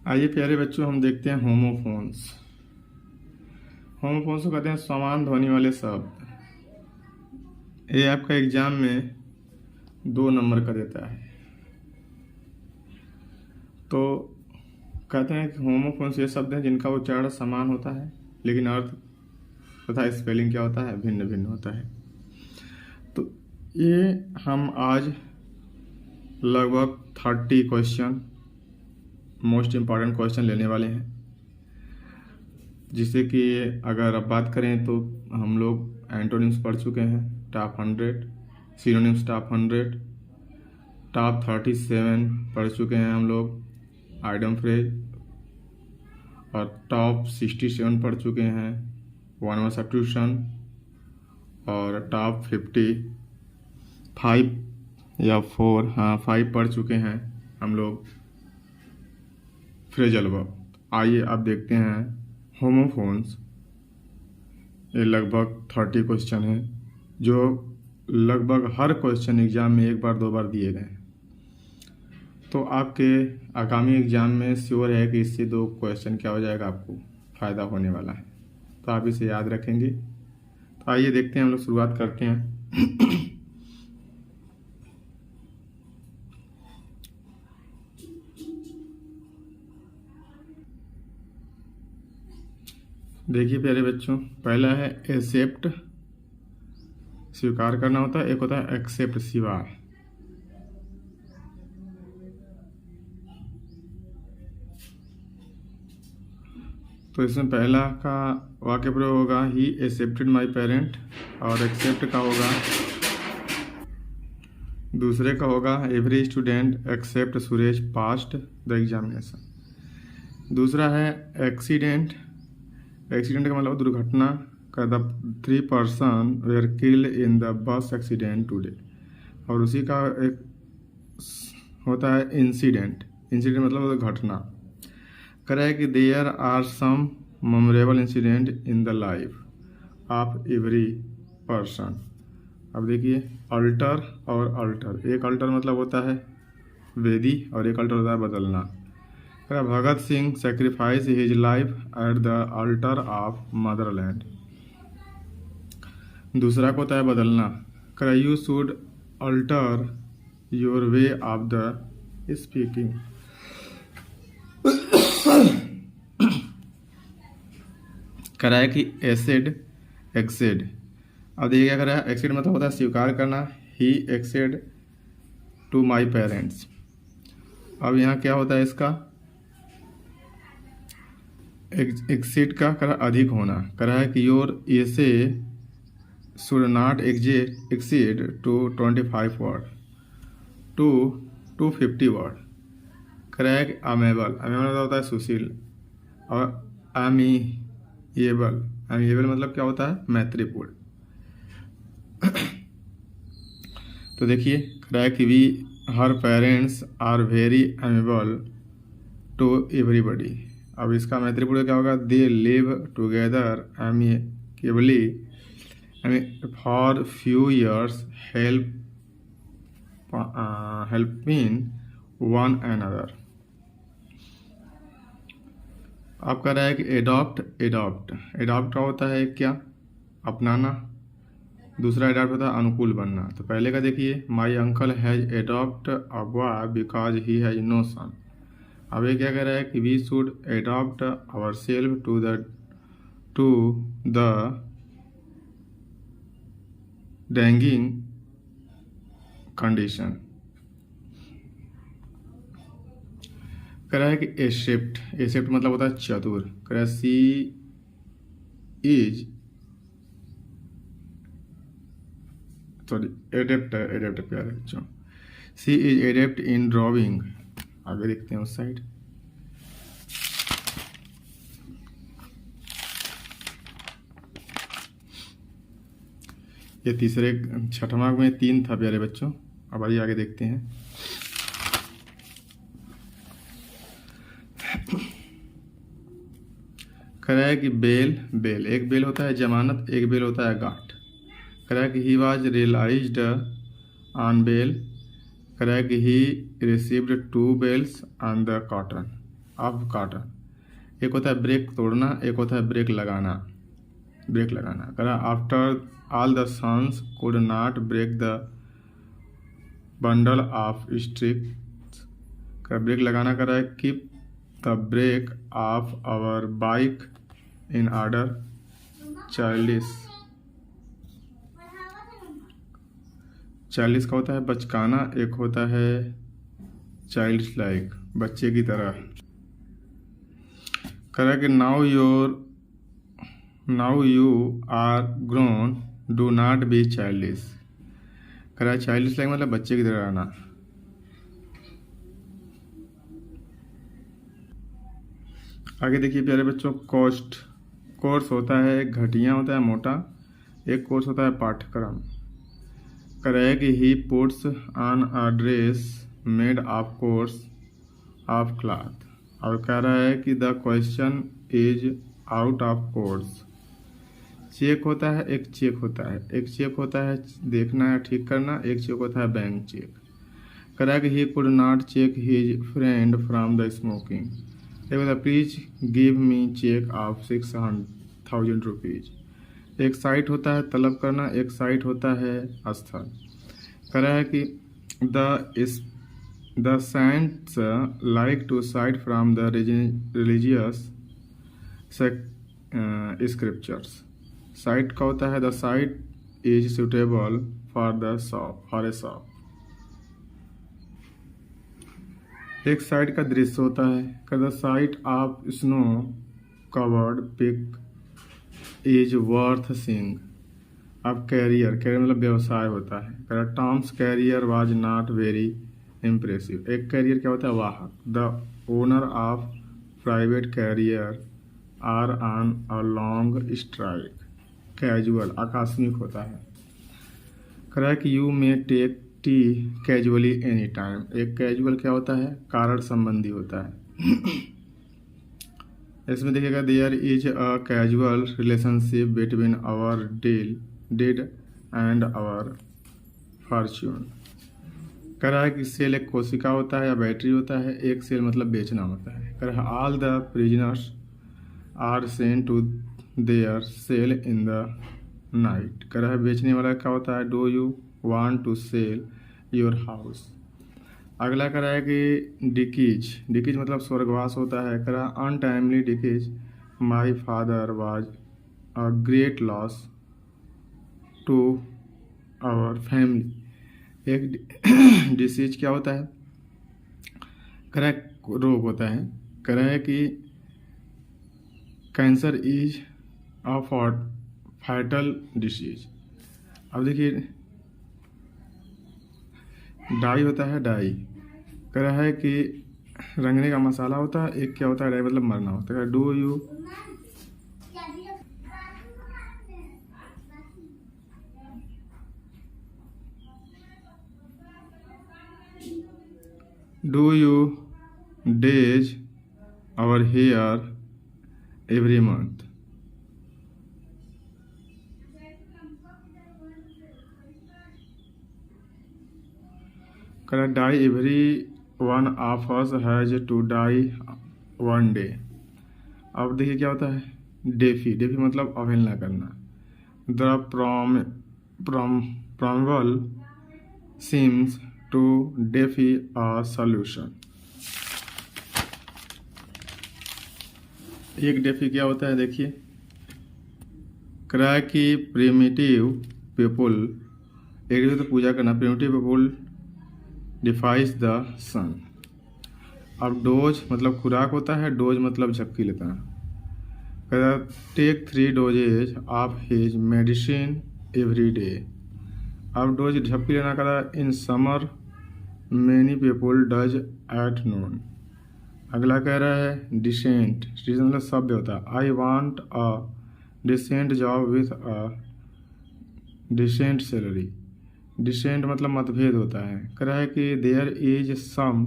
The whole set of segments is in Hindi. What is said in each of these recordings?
आइए प्यारे बच्चों, हम देखते हैं होमोफोन्स। होमोफोन्स को कहते हैं समान ध्वनि वाले शब्द। ये आपका एग्जाम में 2 नंबर का देता है। तो कहते हैं कि होमोफोन्स ये शब्द हैं जिनका उच्चारण समान होता है, लेकिन अर्थ तथा स्पेलिंग क्या होता है, भिन्न भिन्न होता है। तो ये हम आज लगभग 30 क्वेश्चन, मोस्ट इम्पॉर्टेंट क्वेश्चन लेने वाले हैं, जिससे कि अगर अब बात करें तो हम लोग एंटोनिम्स पढ़ चुके हैं, टॉप 100, सिनोनिम्स टॉप 100, टॉप 37 पढ़ चुके हैं हम लोग, आइडम फ्रेज, और टॉप 67 पढ़ चुके हैं, वन वर्ड सब्स्टिट्यूशन, और टॉप 55 या 5 पढ़ चुके हैं हम लोग फ्रेजल वर्ब। आइए अब देखते हैं होमोफोन्स। ये लगभग 30 क्वेश्चन हैं, जो लगभग हर क्वेश्चन एग्जाम में 1 बार 2 बार दिए गए हैं। तो आपके आगामी एग्जाम में श्योर है कि इससे 2 क्वेश्चन क्या हो जाएगा, आपको फ़ायदा होने वाला है। तो आप इसे याद रखेंगे। तो आइए देखते हैं, हम लोग शुरुआत करते हैं। देखिए प्यारे बच्चों, पहला है एक्सेप्ट, स्वीकार करना होता है। एक होता है एक्सेप्ट, सिवाय। तो इसमें पहला का वाक्य प्रयोग होगा ही एक्सेप्टेड माई पेरेंट, और एक्सेप्ट का होगा, दूसरे का होगा every student except Suresh past the examination. दूसरा है एक्सीडेंट। एक्सीडेंट का मतलब दुर्घटना का, the 3 person were killed in the bus accident today. और उसी का एक होता है इंसिडेंट। इंसिडेंट मतलब घटना। कह रहा है कि there are some memorable incident in the life of every person. अब देखिए अल्टर और अल्टर। एक अल्टर मतलब होता है वेदी, और एक अल्टर होता है बदलना। Bhagat Singh sacrifice his life at the altar of motherland. दूसरा को होता है बदलना। You should alter your way of the speaking. कह रहा है कि एसिड एक्सेड। अब देखिए क्या कर रहा है, एक्सेड मतलब होता है स्वीकार करना। ही एक्सेड टू माई पेरेंट्स। अब यहाँ क्या होता है इसका, एक्सीड का कर अधिक होना। कर रहा है कि your essay should not exceed to 25 word to 250 word. कर रहा है कि अमेबल। अमेबल होता है सुशील, और अमीएबल। अमीएबल मतलब क्या होता है, मैत्रीपूर्ण। तो देखिए कह रहा है कि we her parents are very amiable to everybody. अब इसका मैत्रीपूर्ण क्या होगा, they live together amicably for few years, helping one another. अब कह रहा है कि एडॉप्ट। एडॉप्ट का होता है क्या, अपनाना। दूसरा एडॉप्ट होता है अनुकूल बनना। तो पहले का देखिए, my uncle has adopt a boy because he has no son. अब ये क्या कह रहा है कि we should adopt our self to the changing condition. कह रहा है कि एसेप्ट मतलब होता है चतुर। कह रहा है सी इज एडेप्ट प्यारे बच्चों, सी इज एडेप्ट इन ड्राइंग। आगे देखते हैं उस साइड। ये तीसरे छठवां में 3 था प्यारे बच्चों। अब आइए आगे देखते हैं। कह रहा है कि बेल एक बेल होता है जमानत, एक बेल होता है गाठ। कह रहा है कि he was realised on bail. कह रहा है कि he received 2 bales on the cotton. Of काटा। एक होता है ब्रेक तोड़ना, एक होता है ब्रेक लगाना। ब्रेक लगाना करा after all the sons could not break the bundle of sticks. का ब्रेक लगाना करा है keep the brake of our bike in order. Childish, childish का होता है बचकाना, एक होता है चाइल्ड लाइक, बच्चे की तरह। करा कि now you are grown do not be childish. करा चाइल्डिश लाइक मतलब बच्चे की तरह रहना। आगे देखिए प्यारे बच्चों, कोस्ट कोर्स होता है, एक घटिया होता है मोटा, एक कोर्स होता है पाठ्यक्रम। करें कि he puts on a dress made of coarse of cloth. और कह रहा है कि the question is out of course. Check होता है, एक चेक होता है, एक चेक होता है देखना या ठीक करना, एक चेक होता है बैंक चेक। करा कि he could not check his friend from the smoking. एक होता है please give me cheque of 6,000 rupees. एक साइट होता है तलब करना, एक साइट होता है स्थल। करा है कि the saints like to cite from the religious scriptures। Site का होता है the site is suitable for a shop। एक साइट का दृश्य होता है the sight of snow covered peak is worth seeing. अब कैरियर मतलब व्यवसाय होता है। Tom's career was not very impressive. एक कैरियर क्या होता है वाहक। The owner of private carrier are on a long strike. Casual आकस्मिक होता है। Correct you may take tea casually any time. एक कैजुअल क्या होता है कारण संबंधी होता है। इसमें देखिएगा there is a causal relationship between our deed and our fortune. कह रहा है कि सेल एक कोशिका होता है या बैटरी होता है, एक सेल मतलब बेचना होता है। कह रहा है all the prisoners are sent to their cell in the night. कह रहा है बेचने वाला क्या होता है do you want to sell your house. अगला कह रहा है कि डिकीज मतलब स्वर्गवास होता है। कह रहा है untimely decease my father was a great loss to our family. एक डिसीज क्या होता है कह रहा है रोग होता है। कह रहा है कि cancer is a fatal disease. अब देखिए डाई होता है डाई। कह रहा है कि रंगने का मसाला होता है। एक क्या होता है डाई मतलब मरना होता है। Do you dyes our hair every month. कह die every one of us has to die one day. अब देखिए क्या होता है डेफी मतलब अवहेलना करना। The problem seems to defy a solution. एक डेफी क्या होता है देखिए कह कि प्रिमिटिव पीपुल एक तो पूजा करना। प्रिमिटिव पीपुल डिफाइज द सन। अब डोज मतलब खुराक होता है, डोज मतलब झपकी लेता है। Take 3 doses of his medicine every day. अब डोज झपकी लेना करा in summer many people doze at noon. अगला कह रहा है डिसेंट मतलब सभ्य होता है। I want a decent job with a decent salary. Dissent मतलब मतभेद होता है। कह रहा है कि there is some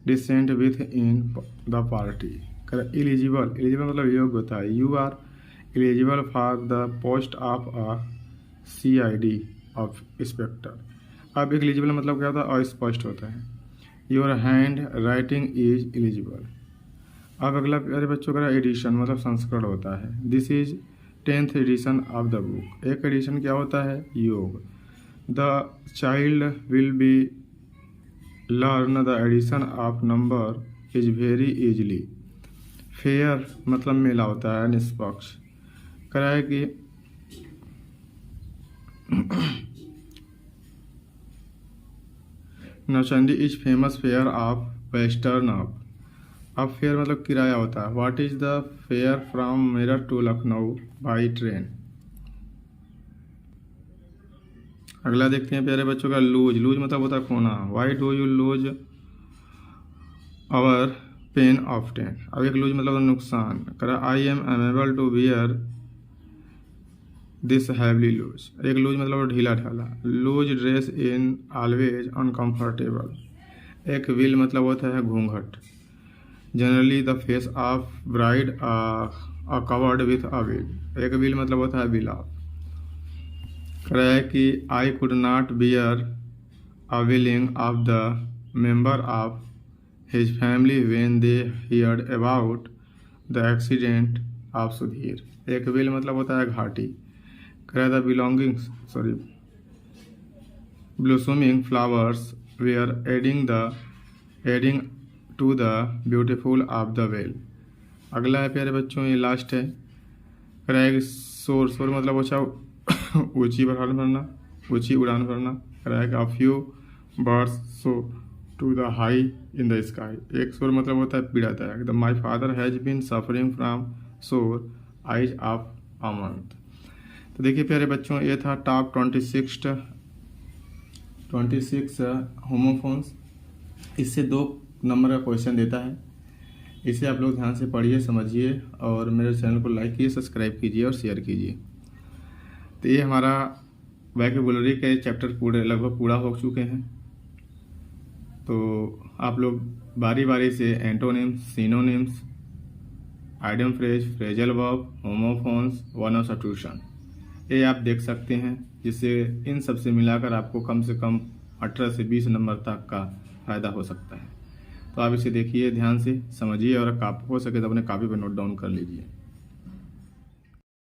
dissent within the party. कह एलिजिबल मतलब योग्य होता है। You are eligible for the post of a CID of inspector. अब एलिजिबल मतलब क्या होता है अस्पष्ट होता है। Your hand writing is eligible. अब अगला प्यारे बच्चों का एडिशन मतलब संस्करण होता है। This is 10th edition of the book. एक एडिशन क्या होता है? योग। The child will be learn the addition of number is very easily. Fair मतलब मेला होता है, निष्पक्ष। करा है कि Nauchandi is famous fair of western of. अब फेयर मतलब किराया होता है। What is the fare from Meerut to Lucknow by train. अगला देखते हैं प्यारे बच्चों का लूज। लूज मतलब होता है खोना। Why do you lose our pen often. अब एक लूज मतलब नुकसान। करा I am unable to bear this heavily loss. एक लूज मतलब ढीला ढाला। Loose dress in always uncomfortable. एक विल मतलब होता है घूंघट। Generally the face of bride covered with a veil. एक विल मतलब होता है बिलाप। कह है कि I could not bear a wailing of the member of his family when they heard about the accident of Sudhir. एक विल मतलब होता है घाटी। कह the belongings blossoming flowers were adding to the beautiful of the vale. अगला है प्यारे बच्चों, ये लास्ट है। कह रहा है कि शोर। शोर मतलब अच्छा ऊंची उड़ान भरना, ऊंची उड़ान भरना। कह रहा है कि a few birds soar to the high in the sky. एक शोर मतलब होता है पीड़ादायक। The my father has been suffering from sore eyes of a month. तो देखिए प्यारे बच्चों, ये था टॉप 26 होमोफोन्स। इससे 2 नंबर का क्वेश्चन देता है। इसे आप लोग ध्यान से पढ़िए, समझिए और मेरे चैनल को लाइक कीजिए, सब्सक्राइब कीजिए और शेयर कीजिए। तो ये हमारा वोकैबुलरी के चैप्टर लगभग पूरा हो चुके हैं। तो आप लोग बारी बारी से antonyms, synonyms, idiom phrase, phrasal verb, homophones, one of substitution ये आप देख सकते हैं, जिससे इन सब से मिलाकर आपको कम से कम 18 से 20 नंबर तक का फ़ायदा हो सकता है। तो आप इसे देखिए, ध्यान से समझिए और हो सके तो अपने कॉपी पर नोट डाउन कर लीजिए।